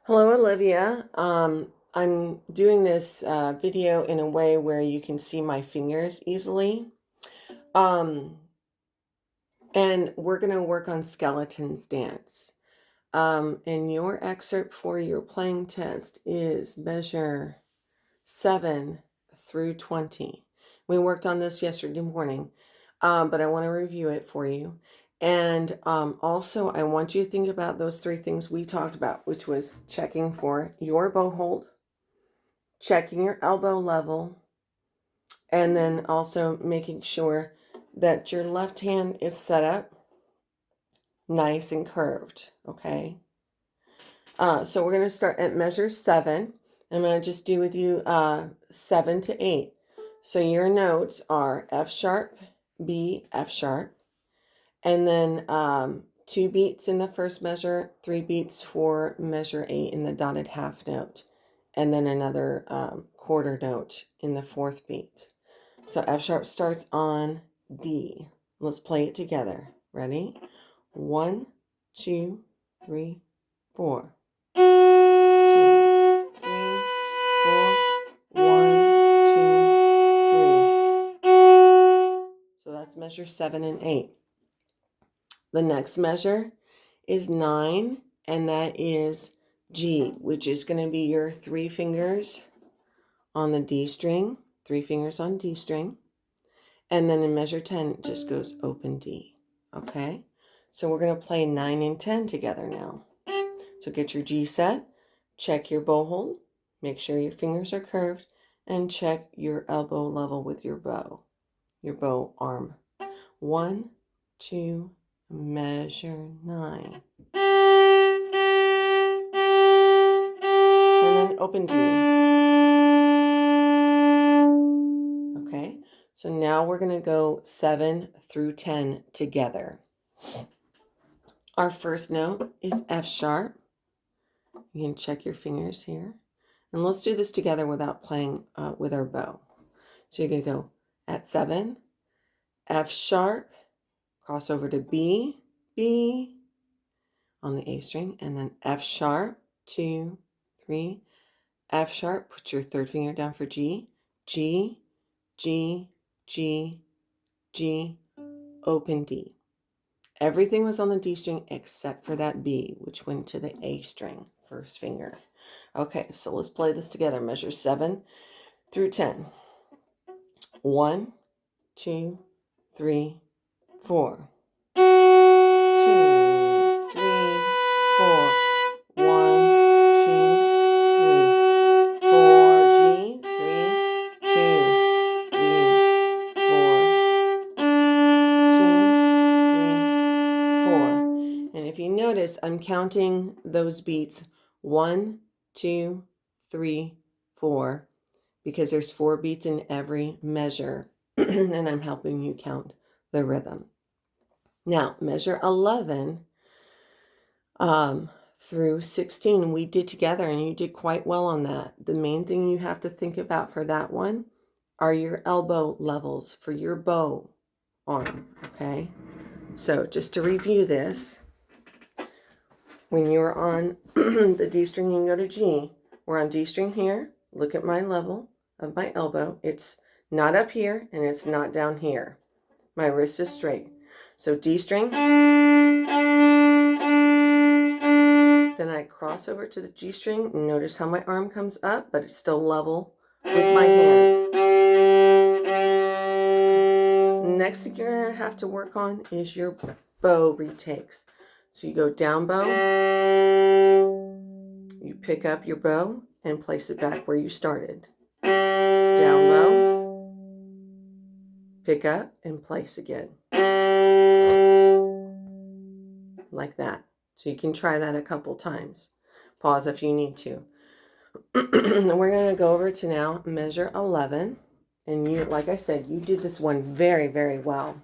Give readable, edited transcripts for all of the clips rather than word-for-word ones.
Hello, Olivia. I'm doing this video in a way where you can see my fingers easily. Um, and we're going to work on skeleton's dance. And your excerpt for your playing test is measure 7 through 20. We worked on this yesterday morning, but I want to review it for you. And also, I want you to think about those three things we talked about, which was checking for your bow hold, checking your elbow level, and then also making sure that your left hand is set up nice and curved, okay? So we're going to start at measure 7. I'm going to just do with you 7 to 8. So your notes are F sharp, B, F sharp, and then 2 beats in the first measure, 3 beats for measure 8 in the dotted half note, and then another quarter note in the 4th beat. So F sharp starts on D. Let's play it together. Ready? 1, 2, 3, 4. 2, 3, 4. 1, 2, 3. So that's measure 7 and 8. The next measure is 9, and that is G, which is going to be your 3 fingers on the D string, 3 fingers on D string. And then in measure 10, it just goes open D. Okay? So we're going to play 9 and 10 together now. So get your G set, check your bow hold, make sure your fingers are curved, and check your elbow level with your bow arm. 1, 2, measure 9. And then open D. Okay, so now we're going to go 7 through 10 together. Our first note is F sharp. You can check your fingers here. And let's do this together without playing with our bow. So you're going to go at 7, F sharp, cross over to B, B on the A string, and then F sharp, 2, 3, F sharp, put your 3rd finger down for G, G, G, G, G, open D. Everything was on the D string except for that B, which went to the A string, 1st finger. Okay, so let's play this together. Measure 7 through 10. 1, 2, 3, 4. 2, 3, 4. 1, 2, 3, 4. G, 3, 2, 3, 4. 2, 3, 4. And if you notice, I'm counting those beats 1, 2, 3, 4, because there's 4 beats in every measure, and I'm helping you count the rhythm. Now, measure 11 through 16 we did together, and you did quite well on that. The main thing you have to think about for that one are your elbow levels for your bow arm, okay? So just to review this, when you're on the D string, you can go to G. We're on D string here. Look at my level of my elbow. It's not up here and it's not down here. My wrist is straight. So D string. Then I cross over to the G string. Notice how my arm comes up, but it's still level with my hand. Next thing you're going to have to work on is your bow retakes. So you go down bow, you pick up your bow and place it back where you started. Down bow, pick up and place again. Like that. So you can try that a couple times. Pause if you need to. And we're going to go over to now measure 11. And you, like I said, you did this one very, very well.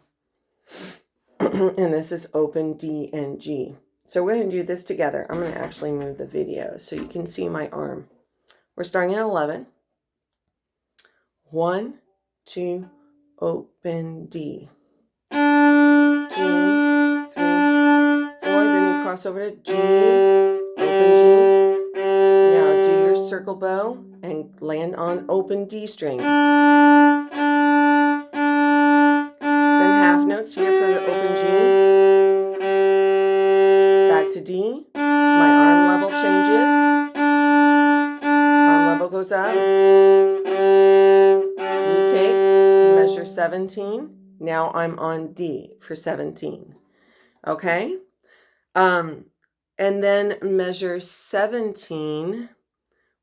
And this is open D and G. So we're going to do this together. I'm going to actually move the video so you can see my arm. We're starting at 11. 1, 2, open D. 2, 3, 4. Then you cross over to G, open G. elbow and land on open D string. Then half notes here for the open G. Back to D. My arm level changes. Arm level goes up. Retake, measure 17. Now I'm on D for 17. Okay? And then measure 17,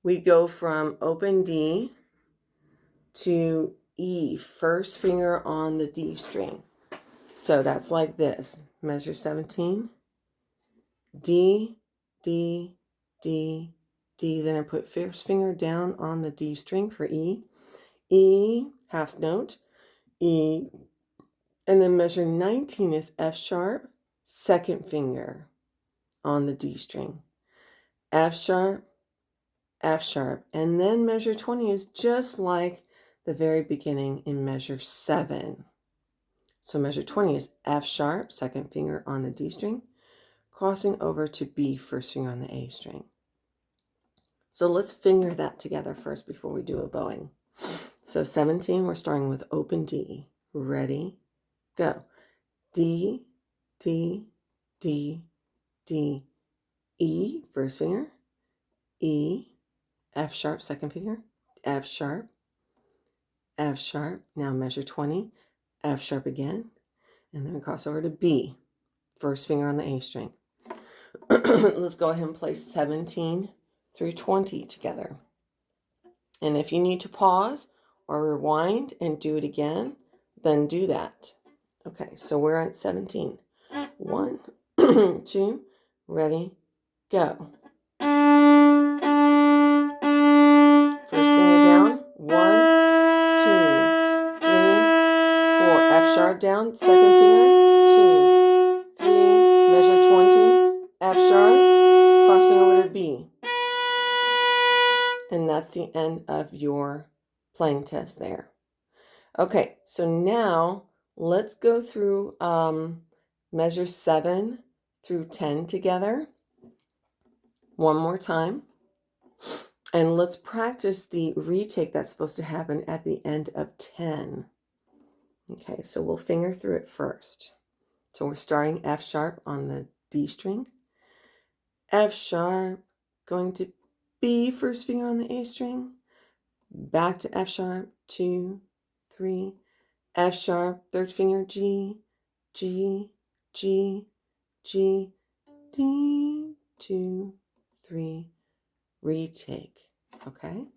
we go from open D to E, first finger on the D string. So that's like this. Measure 17, D, D, D, D. Then I put first finger down on the D string for E. E, half note, E. And then measure 19 is F sharp, second finger on the D string. F sharp, F sharp. And then measure 20 is just like the very beginning in measure 7. So measure 20 is F sharp, second finger on the D string, crossing over to B, first finger on the A string. So let's finger that together first before we do a bowing. So 17, we're starting with open D. Ready, go. D, D, D, D, E, first finger, E, F sharp, second finger, F sharp, F sharp. Now measure 20, F sharp again, and then we cross over to B, first finger on the A string. Let's go ahead and play 17 through 20 together. And if you need to pause or rewind and do it again, then do that. Okay, so we're at 17. 1, 2, ready, go. First finger down, 1, 2, 3, 4. F sharp down, second finger, 2, 3, measure 20, F sharp, crossing over to B. And that's the end of your playing test there. Okay, so now let's go through measure 7 through 10 together one more time. And let's practice the retake that's supposed to happen at the end of 10. Okay, so we'll finger through it first. So we're starting F sharp on the D string. F sharp, going to B, first finger on the A string. Back to F sharp, 2, 3. F sharp, third finger, G, G, G, G, D, 2, 3. Retake. Okay,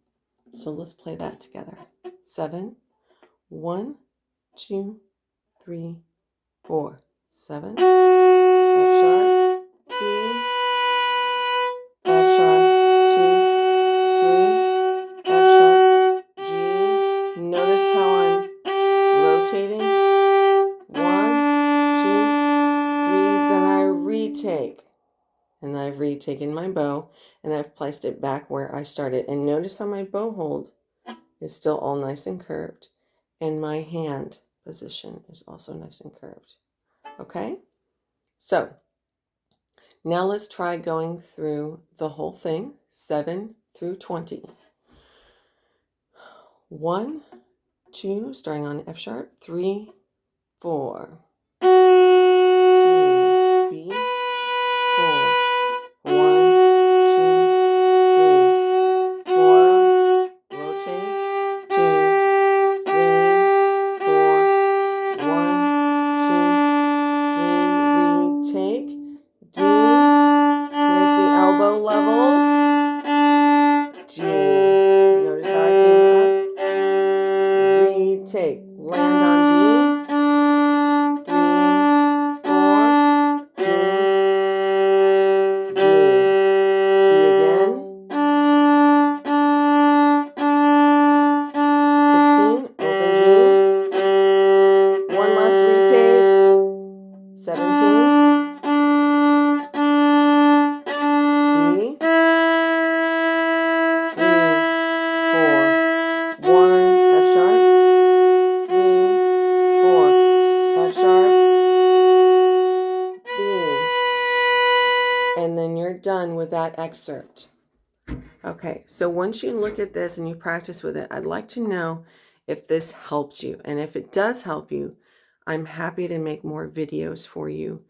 so let's play that together. 7, 1, 2, 3, 4, 7. F sharp, B, F sharp, 2, 3, F sharp, G. Notice how I'm rotating. 1, 2, 3, then I retake. And I've retaken my bow and I've placed it back where I started. And notice how my bow hold is still all nice and curved. And my hand position is also nice and curved. Okay? So now let's try going through the whole thing, 7 through 20. 1, 2, starting on F sharp, 3, 4. B, 4. 1, 2, 3, 4. Rotate. 2, 3, 4. 1, 2, 3. Retake. D. Here's the elbow levels. G. Notice how I came up. Retake. Land on D. 3, 4. G. D. D again. 16. Open G. One last retake. 17. E. 3, 4. 1. F sharp. 3, 4. F sharp. B. And then you're done with that excerpt. Okay, so once you look at this and you practice with it, I'd like to know if this helped you. And if it does help you, I'm happy to make more videos for you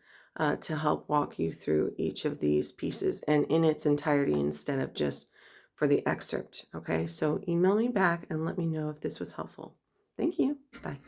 to help walk you through each of these pieces and in its entirety instead of just for the excerpt. Okay, so email me back and let me know if this was helpful. Thank you. Bye.